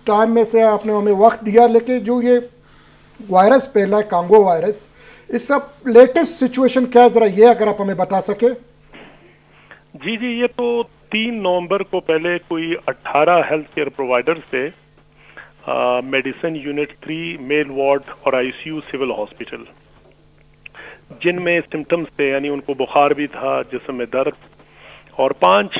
Time میں سے آپ نے ہمیں وقت دیا، لیکن جو یہ وائرس پھیلا ہے کانگو وائرس، اس سب لیٹسٹ سچویشن کیا ہے، ذرا یہ اگر آپ ہمیں بتا سکیں۔ جی یہ تو 3 نومبر کو پہلے کوئی 18 ہیلتھ کیئر پرووائڈر سے میڈیسن یونٹ 3 میل وارڈ اور آئی سی یو سول ہاسپٹل، جن میں سمٹمز تھے، یعنی ان کو بخار بھی تھا، جسم میں درد، اور 5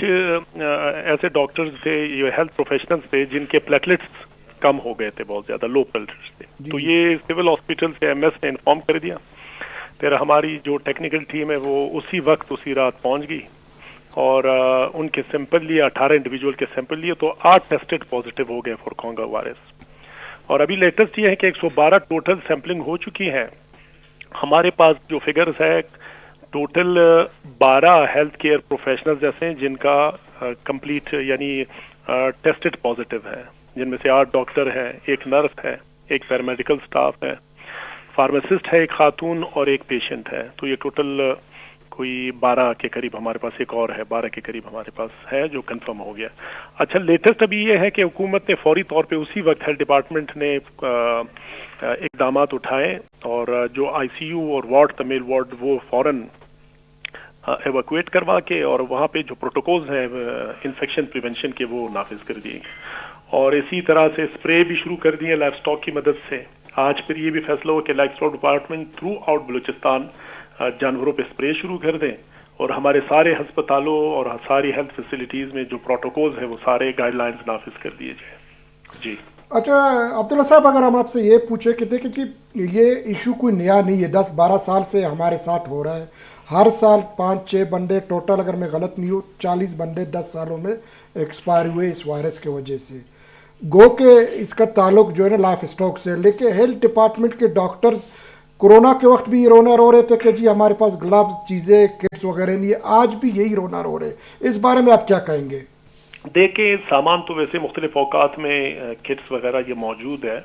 ایسے ڈاکٹرز تھے، یہ ہیلتھ پروفیشنلز تھے جن کے پلیٹلیٹس کم ہو گئے تھے، بہت زیادہ لو پلیٹلیٹس تھے۔ جی تو جی یہ سول ہاسپٹل سے ایم ایس نے انفارم کر دیا، پھر ہماری جو ٹیکنیکل ٹیم ہے وہ اسی وقت اسی رات پہنچ گئی اور ان کے سیمپل لیے، 18 انڈیویجول کے سیمپل لیے، تو 8 ٹیسٹڈ پازیٹیو ہو گئے فار کانگا وائرس۔ اور ابھی لیٹسٹ یہ ہے کہ 112 ٹوٹل سیمپلنگ ہو چکی ہے۔ ہمارے پاس جو فگرز ہے، ٹوٹل 12 ہیلتھ کیئر پروفیشنلز ایسے ہیں جن کا کمپلیٹ یعنی ٹیسٹڈ پازیٹیو ہے، جن میں سے 8 ڈاکٹر ہیں، 1 نرس ہے، 1 پیرامیڈیکل سٹاف ہے، فارماسسٹ ہے 1 خاتون، اور 1 پیشنٹ ہے۔ تو یہ ٹوٹل کوئی 12 کے قریب ہمارے پاس، ایک اور ہے 12 کے قریب ہمارے پاس ہے جو کنفرم ہو گیا۔ اچھا، لیٹسٹ ابھی یہ ہے کہ حکومت نے فوری طور پہ اسی وقت ہیلتھ ڈپارٹمنٹ نے اقدامات اٹھائے، اور جو آئی سی یو اور وارڈ تھا، میل وارڈ، وہ فوراً ایویکویٹ کروا کے، اور وہاں پہ جو پروٹوکولز ہیں انفیکشن پریونشن کے، وہ نافذ کر دیے گئے، اور اسی طرح سے اسپرے بھی شروع کر دیے لائف سٹاک کی مدد سے۔ آج پھر یہ بھی فیصلہ ہوا کہ life stock department through out Balochistan جانوروں پہ اسپرے شروع کر دیں، اور ہمارے سارے ہسپتالوں اور ساری ہیلتھ فیسلٹیز میں جو پروٹوکولز ہیں وہ سارے گائیڈ لائنز نافذ کر دیے جائیں۔ جی اچھا عبداللہ صاحب، اگر ہم آپ سے یہ پوچھیں کہ دیکھیں جی، یہ ایشو کوئی نیا نہیں ہے، 10-12 سال سے ہمارے ساتھ ہو رہا ہے۔ ہر سال 5-6 بندے ٹوٹل، اگر میں غلط نہیں ہوں، 40 بندے 10 سالوں میں ایکسپائر ہوئے اس وائرس کی وجہ سے۔ گو کہ اس کا تعلق جو ہے نا لائف اسٹاک سے، لیکن ہیلتھ ڈپارٹمنٹ کے ڈاکٹرز کورونا کے وقت بھی یہ رونا رو رہے تھے کہ جی ہمارے پاس گلوز، چیزیں، کٹس وغیرہ نہیں ہے، آج بھی یہی رونا رو رہے۔ اس بارے میں آپ کیا کہیں گے؟ دیکھیں، سامان تو ویسے مختلف اوقات میں کٹس وغیرہ یہ موجود ہے،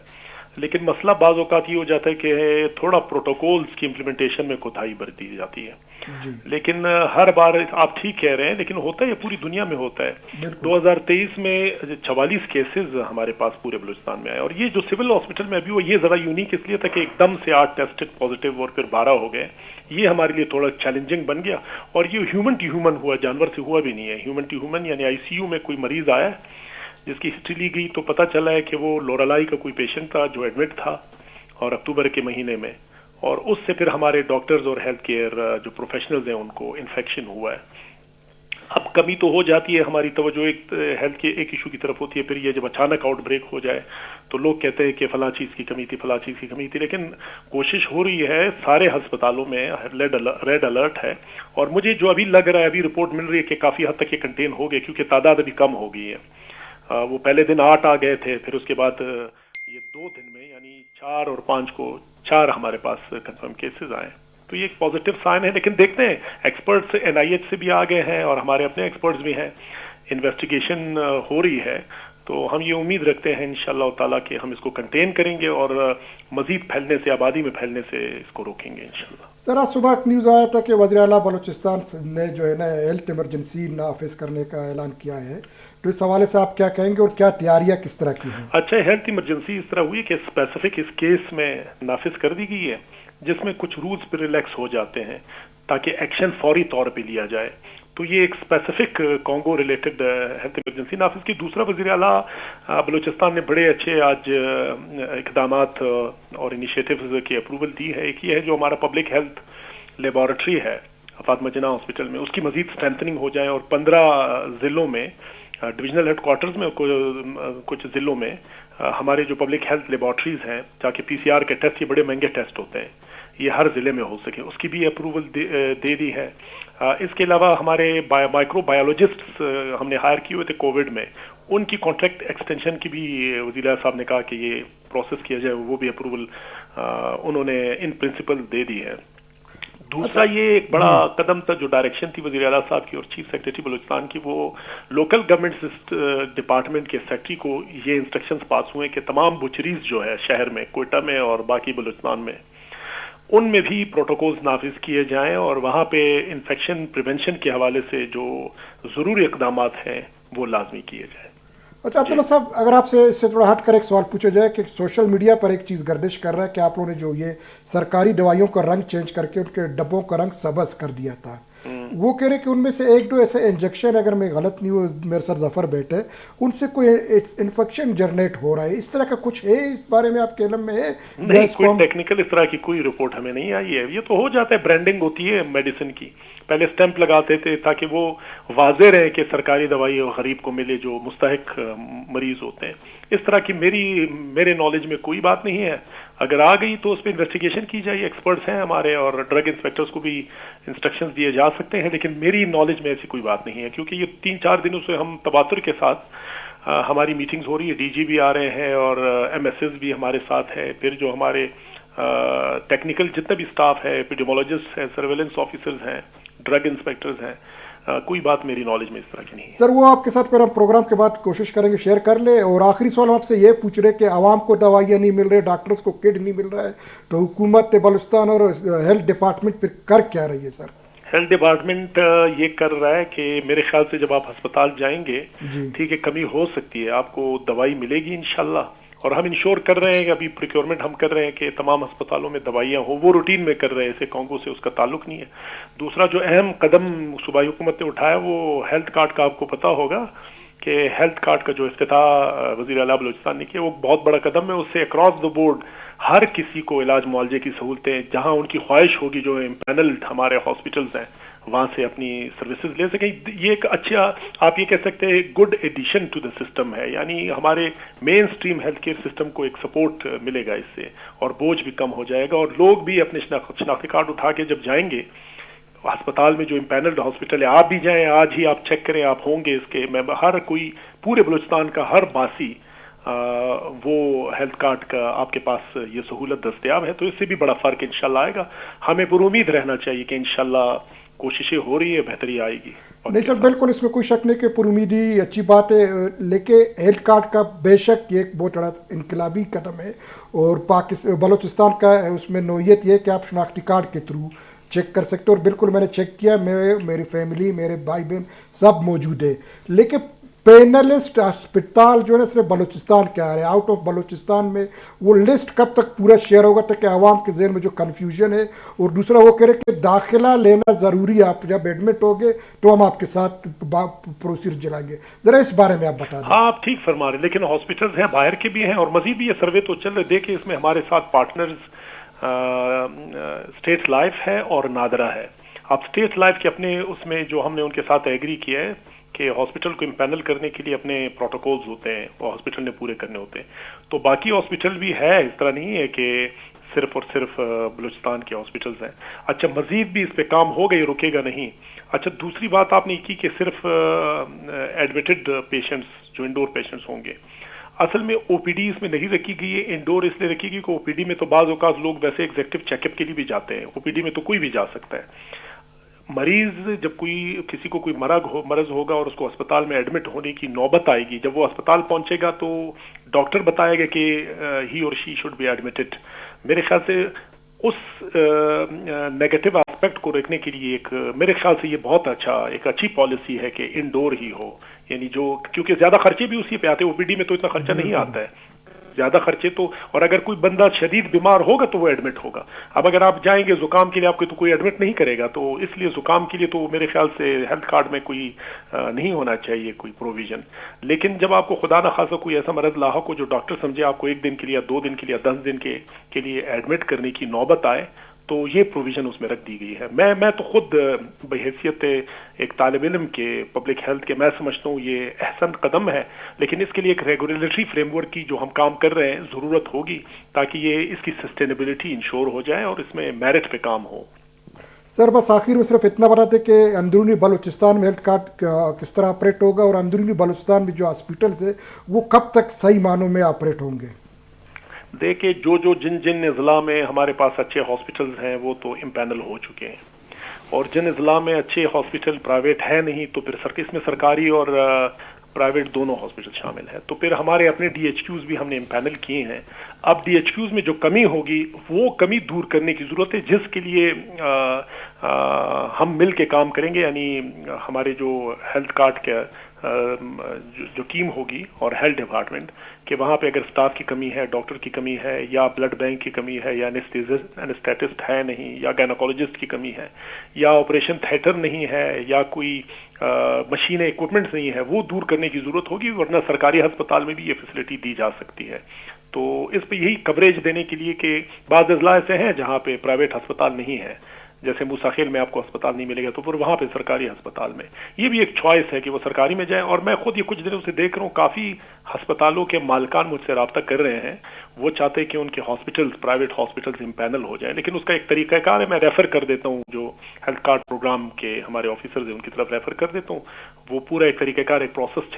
لیکن مسئلہ بعض اوقات یہ ہو جاتا ہے کہ تھوڑا پروٹوکولز کی امپلیمنٹیشن میں کوتاہی برتی جاتی ہے۔ جی لیکن ہر بار آپ ٹھیک کہہ رہے ہیں، لیکن ہوتا ہے، یہ پوری دنیا میں ہوتا ہے۔ بالکل 2023 میں 44 کیسز ہمارے پاس پورے بلوچستان میں آئے، اور یہ جو سول ہاسپٹل میں ابھی وہ یہ ذرا یونیک اس لیے تھا کہ ایک دم سے 8 ٹیسٹڈ پازیٹیو اور پھر 12 ہو گئے۔ یہ ہمارے لیے تھوڑا چیلنجنگ بن گیا، اور یہ ہیومن ٹو ہیومن ہوا، جانور سے ہوا بھی نہیں ہے۔ ہیومن ٹو ہیومن یعنی آئی سی یو میں کوئی مریض آیا جس کی ہسٹری لی گئی، تو پتہ چلا ہے کہ وہ لورالائی کا کوئی پیشنٹ تھا جو ایڈمٹ تھا، اور اکتوبر کے مہینے میں، اور اس سے پھر ہمارے ڈاکٹرز اور ہیلتھ کیئر جو پروفیشنلز ہیں ان کو انفیکشن ہوا ہے۔ اب کمی تو ہو جاتی ہے، ہماری توجہ ایک ہیلتھ کے ایک ایشو کی طرف ہوتی ہے، پھر یہ جب اچانک آؤٹ بریک ہو جائے تو لوگ کہتے ہیں کہ فلاں چیز کی کمی تھی، فلاں چیز کی کمی تھی، لیکن کوشش ہو رہی ہے، سارے ہسپتالوں میں ریڈ الرٹ ہے، اور مجھے جو ابھی لگ رہا ہے، ابھی رپورٹ مل رہی ہے کہ کافی حد تک یہ کنٹین ہو گئے، کیونکہ تعداد ابھی کم ہو گئی ہے۔ وہ پہلے دن 8 آ گئے تھے، پھر اس کے بعد یہ 2 دن میں یعنی 4 اور 5 کو 4 ہمارے پاس کنفرم کیسز آئے، تو یہ ایک پازیٹیو سائن ہے۔ لیکن دیکھتے ہیں، ایکسپرٹس این آئی ایچ سے بھی آ گئے ہیں، اور ہمارے اپنے ایکسپرٹس بھی ہیں، انویسٹیگیشن ہو رہی ہے، تو ہم یہ امید رکھتے ہیں انشاءاللہ تعالیٰ کہ ہم اس کو کنٹین کریں گے، اور مزید پھیلنے سے، آبادی میں پھیلنے سے اس کو روکیں گے انشاءاللہ۔ سر، آج صبح ایک نیوز آیا تھا کہ وزیر اعلیٰ بلوچستان نے جو ہے نا ہیلتھ ایمرجنسی نافذ کرنے کا اعلان کیا ہے، تو اس حوالے سے آپ کیا کہیں گے، اور کیا تیاریاں کس طرح کی ہیں؟ اچھا، ہیلتھ ایمرجنسی اس طرح ہوئی کہ اسپیسیفک اس کیس میں نافذ کر دی گئی ہے، جس میں کچھ رولز پہ ریلیکس ہو جاتے ہیں تاکہ ایکشن فوری طور پہ لیا جائے۔ تو یہ ایک specific Congo related health emergency نافذ کی۔ دوسرا، وزیر اعلیٰ بلوچستان نے بڑے اچھے آج اقدامات اور انیشیٹوز کی اپروول دی ہے۔ ایک یہ ہے جو ہمارا پبلک ہیلتھ لیبارٹری ہے فاطمہ جناح ہاسپٹل میں، اس کی مزید اسٹرینتھننگ ہو جائے، اور 15 ضلعوں میں، ڈویژنل ہیڈ کوارٹرز میں، کچھ ضلعوں میں ہمارے جو پبلک ہیلتھ لیبارٹریز ہیں، تاکہ پی سی آر کے ٹیسٹ، یہ بڑے مہنگے ٹیسٹ ہوتے ہیں، یہ ہر ضلع میں ہو سکے، اس کی بھی اپروول دے دی ہے۔ اس کے علاوہ ہمارے مائکرو بایولوجسٹس ہم نے ہائر کیے ہوئے تھے کووڈ میں، ان کی کانٹریکٹ ایکسٹینشن کی بھی وزیر اعلیٰ صاحب نے کہا کہ یہ پروسیس کیا جائے، وہ بھی اپروول انہوں نے ان پرنسپل دے دی ہے۔ دوسرا، یہ ایک بڑا قدم تھا، جو ڈائریکشن تھی وزیر اعلیٰ صاحب کی اور چیف سیکرٹری بلوچستان کی، وہ لوکل گورنمنٹ ڈپارٹمنٹ کے سیکرٹری کو یہ انسٹرکشنز پاس ہوئے کہ تمام بچریز جو ہے شہر میں، کوئٹہ میں اور باقی بلوچستان میں، ان میں بھی پروٹوکولز نافذ کیے جائیں، اور وہاں پہ انفیکشن پریونشن کے حوالے سے جو ضروری اقدامات ہیں وہ لازمی کیے جائیں۔ اچھا عبداللہ صاحب، اگر آپ سے اس سے تھوڑا ہٹ کر ایک سوال پوچھا جائے کہ سوشل میڈیا پر ایک چیز گردش کر رہا ہے کہ آپ لوگوں نے جو یہ سرکاری دوائیوں کا رنگ چینج کر کے ان کے ڈبوں کا رنگ سبز کر دیا تھا، وہ کہہ رہے کہ ان میں سے ایک دو ایسے انجیکشن، اگر میں غلط نہیں ہوں، میرے سر ظفر بیٹھے، ان سے کوئی انفیکشن جنریٹ ہو رہا ہے، اس طرح کا کچھ ہے؟ اس بارے میں آپ کے علم میں ہے؟ نہیں، کوئی ٹیکنیکل اس طرح کی کوئی رپورٹ ہمیں نہیں آئی ہے. یہ تو ہو جاتا ہے، برانڈنگ ہوتی ہے میڈیسن کی. پہلے اسٹیمپ لگاتے تھے تاکہ وہ واضح رہے کہ سرکاری دوائی غریب کو ملے جو مستحق مریض ہوتے ہیں. اس طرح کی میرے نالج میں کوئی بات نہیں ہے. اگر آ گئی تو اس پہ انویسٹیگیشن کی جائے، ایکسپرٹس ہیں ہمارے اور ڈرگ انسپیکٹرز کو بھی انسٹرکشنز دیے جا سکتے ہیں، لیکن میری نالج میں ایسی کوئی بات نہیں ہے، کیونکہ یہ 3-4 دنوں سے ہم تواتر کے ساتھ ہماری میٹنگز ہو رہی ہے. ڈی جی بھی آ رہے ہیں اور ایم ایس ایس بھی ہمارے ساتھ ہے، پھر جو ہمارے ٹیکنیکل جتنا بھی سٹاف ہے، ایپیڈیمولوجسٹ ہیں، سرویلنس آفیسرز ہیں، ڈرگ انسپیکٹرز ہیں. کوئی بات میری نالج میں اس طرح کی نہیں ہے. سر وہ آپ کے ساتھ پھر ہم پروگرام کے بعد کوشش کریں گے شیئر کر لیں. اور آخری سوال ہم آپ سے یہ پوچھ رہے کہ عوام کو دوائیاں نہیں مل رہے، ڈاکٹرز کو کٹ نہیں مل رہا ہے، تو حکومت بلوچستان اور ہیلتھ ڈپارٹمنٹ پھر کر کیا رہی ہے سر؟ ہیلتھ ڈپارٹمنٹ یہ کر رہا ہے کہ میرے خیال سے جب آپ ہسپتال جائیں گے، جی ٹھیک ہے، کمی ہو سکتی ہے، آپ کو دوائی ملے گی انشاءاللہ. اور ہم انشور کر رہے ہیں کہ ابھی پروکیورمنٹ ہم کر رہے ہیں کہ تمام ہسپتالوں میں دوائیاں ہوں، وہ روٹین میں کر رہے ہیں، اسے کانگو سے اس کا تعلق نہیں ہے. دوسرا جو اہم قدم صوبائی حکومت نے اٹھایا وہ ہیلتھ کارڈ کا، آپ کو پتا ہوگا کہ ہیلتھ کارڈ کا جو افتتاح وزیر اعلیٰ بلوچستان نے کیا، وہ بہت بڑا قدم ہے. اس سے اکراس دا بورڈ ہر کسی کو علاج معالجے کی سہولتیں جہاں ان کی خواہش ہوگی، جو امپینلڈ ہمارے ہاسپٹلز ہیں وہاں سے اپنی سروسز لے سکیں. یہ ایک اچھا، آپ یہ کہہ سکتے ہیں، good addition to the system ہے. یعنی ہمارے mainstream health care system کو ایک سپورٹ ملے گا اس سے، اور بوجھ بھی کم ہو جائے گا. اور لوگ بھی اپنے شناختی کارڈ اٹھا کے جب جائیں گے ہسپتال میں، جو امپینلڈ ہاسپٹل ہے، آپ بھی جائیں، آج ہی آپ چیک کریں، آپ ہوں گے اس کے. میں ہر کوئی پورے بلوچستان کا ہر باسی وہ ہیلتھ کارڈ کا آپ کے پاس یہ سہولت دستیاب ہے، تو اس سے بھی بڑا فرق انشاءاللہ آئے گا. ہمیں پر امید رہنا چاہیے کہ انشاءاللہ کوششیں ہو رہی ہے، بہتری آئے گی. نہیں سر، بالکل اس میں کوئی شک نہیں کہ پر امیدی اچھی بات ہے، لیکن ہیلتھ کارڈ کا بے شک یہ ایک بہت بڑا انقلابی قدم ہے. اور بلوچستان کا اس میں نوعیت یہ ہے کہ آپ شناختی کارڈ کے تھرو چیک کر سکتے. اور بالکل میں نے چیک کیا، میری فیملی، میرے بھائی بہن سب موجود ہے. لیکن پینلسٹ ہسپتال جو ہے نا صرف بلوچستان کے آ رہے ہیں، آؤٹ آف بلوچستان میں وہ لسٹ کب تک پورا شیئر ہوگا تاکہ عوام کے ذہن میں جو کنفیوژن ہے. اور دوسرا وہ کہہ رہے کہ داخلہ لینا ضروری ہے، آپ جب ایڈمٹ ہوگے تو ہم آپ کے ساتھ پروسیجر چلائیں گے. ذرا اس بارے میں آپ بتا دیں. ہاں، آپ ٹھیک فرما رہے ہیں، لیکن ہاسپٹلز ہیں باہر کے بھی ہیں، اور مزید بھی یہ سروے تو چل رہے. دیکھیں اس میں ہمارے ساتھ پارٹنرز اسٹیٹ لائف ہے اور نادرا ہے. اب اسٹیٹ لائف کے اپنے اس میں جو ہم نے ان کے ساتھ ایگری کیا ہے کہ ہاسپٹل کو امپینل کرنے کے لیے اپنے پروٹوکولز ہوتے ہیں، وہ ہاسپٹل نے پورے کرنے ہوتے ہیں. تو باقی ہاسپٹل بھی ہے، اس طرح نہیں ہے کہ صرف اور صرف بلوچستان کے ہاسپٹلز ہیں. اچھا، مزید بھی اس پہ کام ہوگا، یہ رکے گا نہیں. اچھا، دوسری بات آپ نے کی کہ صرف ایڈمیٹڈ پیشنٹس جو انڈور پیشنٹس ہوں گے، اصل میں او پی ڈی اس میں نہیں رکھی گئی ہے. انڈور اس لیے رکھی گئی کہ او پی ڈی میں تو بعض اوقات لوگ ویسے ایگزیکٹو چیک اپ کے لیے بھی جاتے ہیں، او پی ڈی میں تو کوئی بھی جا سکتا ہے. مریض جب کسی کو کوئی مرض ہوگا اور اس کو اسپتال میں ایڈمٹ ہونے کی نوبت آئے گی، جب وہ اسپتال پہنچے گا تو ڈاکٹر بتائے گا کہ ہی اور شی شوڈ بی ایڈمیٹڈ. میرے خیال سے اس نیگیٹو اسپیکٹ کو رکھنے کے لیے میرے خیال سے یہ بہت ایک اچھی پالیسی ہے کہ انڈور ہی ہو. یعنی کیونکہ زیادہ خرچے بھی اسی پہ آتے ہیں، او پی ڈی میں تو اتنا خرچہ نہیں آتا ہے زیادہ خرچے تو. اور اگر کوئی بندہ شدید بیمار ہوگا تو وہ ایڈمٹ ہوگا. اب اگر آپ جائیں گے زکام کے لیے، آپ کو تو کوئی ایڈمٹ نہیں کرے گا، تو اس لیے زکام کے لیے تو میرے خیال سے ہیلتھ کارڈ میں کوئی نہیں ہونا چاہیے کوئی پروویژن. لیکن جب آپ کو خدا نخواستہ کوئی ایسا مرض لاحق ہو جو ڈاکٹر سمجھے آپ کو 1 دن کے لیے، 2 دن کے لیے، 10 دن کے لیے ایڈمٹ کرنے کی نوبت آئے، تو یہ پروویژن اس میں رکھ دی گئی ہے. میں تو خود بحیثیت ایک طالب علم کے پبلک ہیلتھ کے میں سمجھتا ہوں یہ احسن قدم ہے. لیکن اس کے لیے ایک ریگولیٹری فریم ورک کی جو ہم کام کر رہے ہیں ضرورت ہوگی، تاکہ یہ اس کی سسٹینیبلٹی انشور ہو جائے اور اس میں میرٹ پہ کام ہو. سر بس آخر میں صرف اتنا بتا دیں کہ اندرونی بلوچستان میں ہیلتھ کارڈ کس طرح آپریٹ ہوگا، اور اندرونی بلوچستان میں جو ہاسپٹلز ہیں وہ کب تک صحیح معنوں میں آپریٹ ہوں گے؟ دیکھیں، جن اضلاع میں ہمارے پاس اچھے ہاسپٹلز ہیں وہ تو امپینل ہو چکے ہیں، اور جن اضلاع میں اچھے ہاسپٹل پرائیویٹ ہے نہیں، تو پھر اس میں سرکاری اور پرائیویٹ دونوں ہاسپٹل شامل ہیں. تو پھر ہمارے اپنے ڈی ایچ کیوز بھی ہم نے امپینل کیے ہیں. اب ڈی ایچ کیوز میں جو کمی ہوگی وہ کمی دور کرنے کی ضرورت ہے، جس کے لیے ہم مل کے کام کریں گے. یعنی ہمارے جو ہیلتھ کارڈ کے جو ٹیم ہوگی اور ہیلتھ ڈپارٹمنٹ کہ وہاں پہ اگر سٹاف کی کمی ہے، ڈاکٹر کی کمی ہے، یا بلڈ بینک کی کمی ہے، یا انسٹیٹسٹ ہے نہیں، یا گائناکولوجسٹ کی کمی ہے، یا آپریشن تھیٹر نہیں ہے، یا کوئی مشینیں اکوپمنٹس نہیں ہے، وہ دور کرنے کی ضرورت ہوگی، ورنہ سرکاری ہسپتال میں بھی یہ فیسلٹی دی جا سکتی ہے. تو اس پہ یہی کوریج دینے کے لیے کہ بعض اضلاع ایسے ہیں جہاں پہ پرائیویٹ ہسپتال نہیں ہے، جیسے موسیٰ خیل میں آپ کو ہسپتال نہیں ملے گا تو پھر وہاں پہ سرکاری ہسپتال میں یہ بھی ایک چوائس ہے کہ وہ سرکاری میں جائیں. اور میں خود یہ کچھ دنوں سے دیکھ رہا ہوں کافی ہسپتالوں کے مالکان مجھ سے رابطہ کر رہے ہیں، وہ چاہتے ہیں کہ ان کے ہاسپٹلز پرائیویٹ ہاسپٹلز امپینل ہو جائیں، لیکن اس کا ایک طریقہ کار ہے، میں ریفر کر دیتا ہوں، جو ہیلتھ کارڈ پروگرام کے ہمارے آفیسرز ہیں ان کی طرف ریفر کر دیتا ہوں، وہ پورا ایک طریقہ کار ایک پروسیس